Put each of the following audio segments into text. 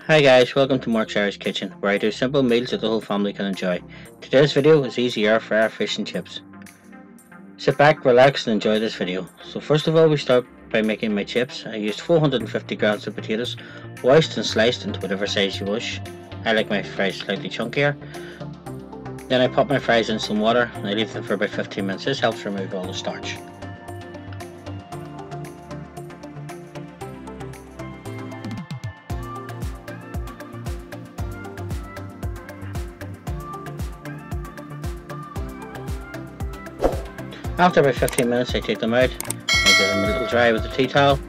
Hi guys, welcome to Mark's Irish Kitchen, where I do simple meals that the whole family can enjoy. Today's video is easy air fryer fish and chips. Sit back, relax and enjoy this video. So first of all, we start by making my chips. I used 450 grams of potatoes, washed and sliced into whatever size you wish. I like my fries slightly chunkier. Then I pop my fries in some water and I leave them for about 15 minutes. This helps remove all the starch. After about 15 minutes I take them out, I get them a little dry with a tea towel.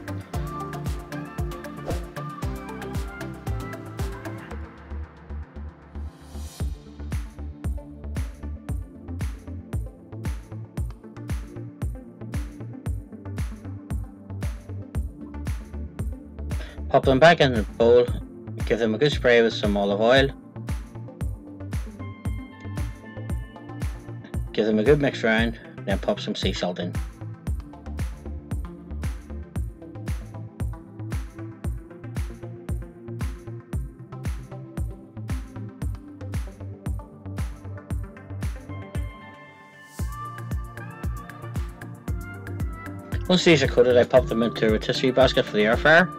Pop them back in the bowl, give them a good spray with some olive oil. Give them a good mix around, then pop some sea salt in. Once these are coated, I pop them into a rotisserie basket for the air fryer.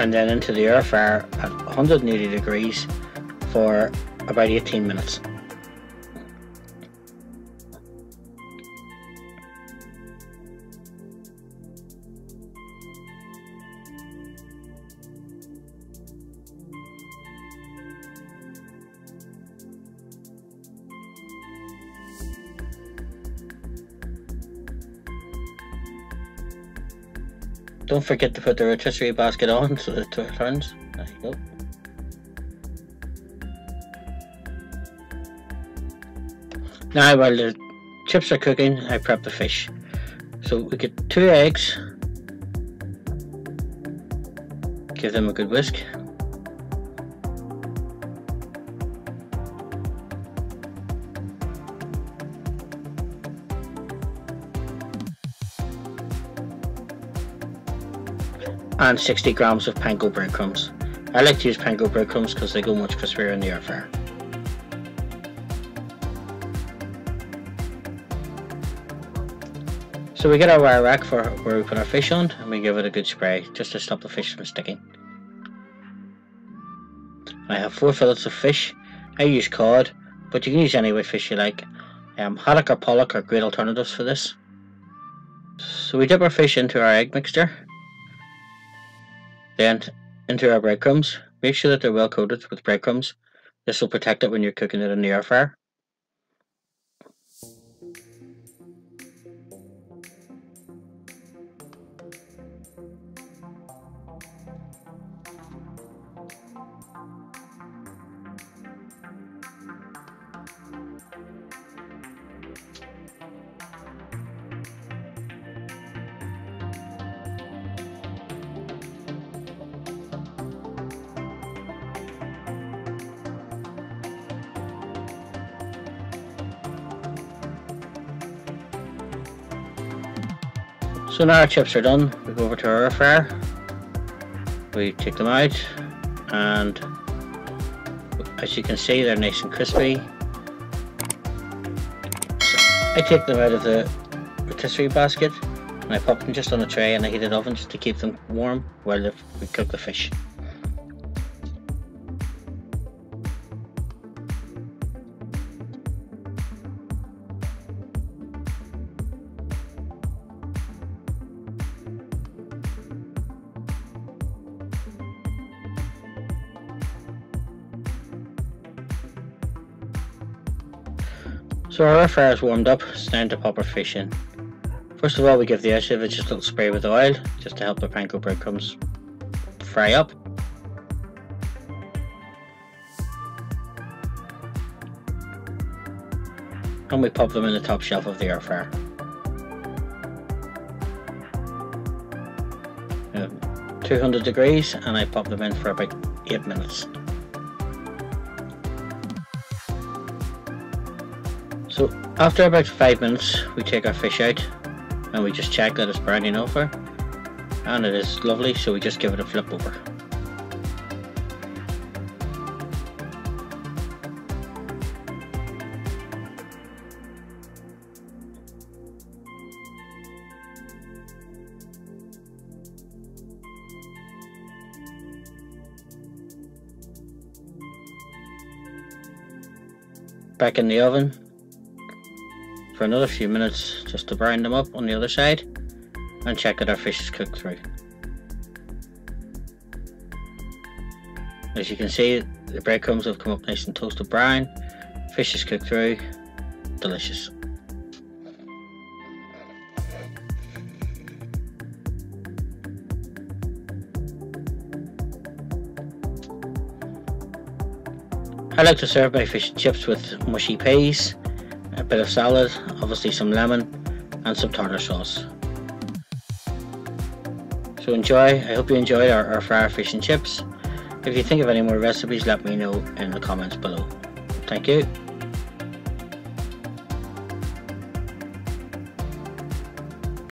And then into the air fryer at 180 degrees for about 18 minutes. Don't forget to put the rotisserie basket on so that it turns. There you go. Now while the chips are cooking, I prep the fish. So we get 2 eggs. Give them a good whisk. And 60 grams of panko breadcrumbs. I like to use panko breadcrumbs because they go much crispier in the air fryer. So we get our wire rack for where we put our fish on and we give it a good spray just to stop the fish from sticking. I have 4 fillets of fish. I use cod, but you can use any white fish you like. Haddock or pollock are great alternatives for this. So we dip our fish into our egg mixture. Then into our breadcrumbs. Make sure that they're well coated with breadcrumbs. This will protect it when you're cooking it in the air fryer. So now our chips are done, we go over to our air fryer, we take them out, and as you can see they're nice and crispy. So I take them out of the rotisserie basket and I pop them just on a tray in a heated oven just to keep them warm while we cook the fish. So our air fryer is warmed up, it's time to pop our fish in. First of all, we give the edge of it just a little spray with oil, just to help the panko breadcrumbs fry up. And we pop them in the top shelf of the air fryer. 200 degrees, and I pop them in for about 8 minutes. So after about 5 minutes we take our fish out and we just check that it's browning over, and it is lovely, so we just give it a flip over. Back in the oven for another few minutes just to brown them up on the other side and check that our fish is cooked through. As you can see, the breadcrumbs have come up nice and toasted brown, fish is cooked through, delicious. I like to serve my fish and chips with mushy peas, a bit of salad, obviously some lemon, and some tartar sauce. So enjoy. I hope you enjoyed our air fryer fish and chips. If you think of any more recipes, let me know in the comments below. Thank you.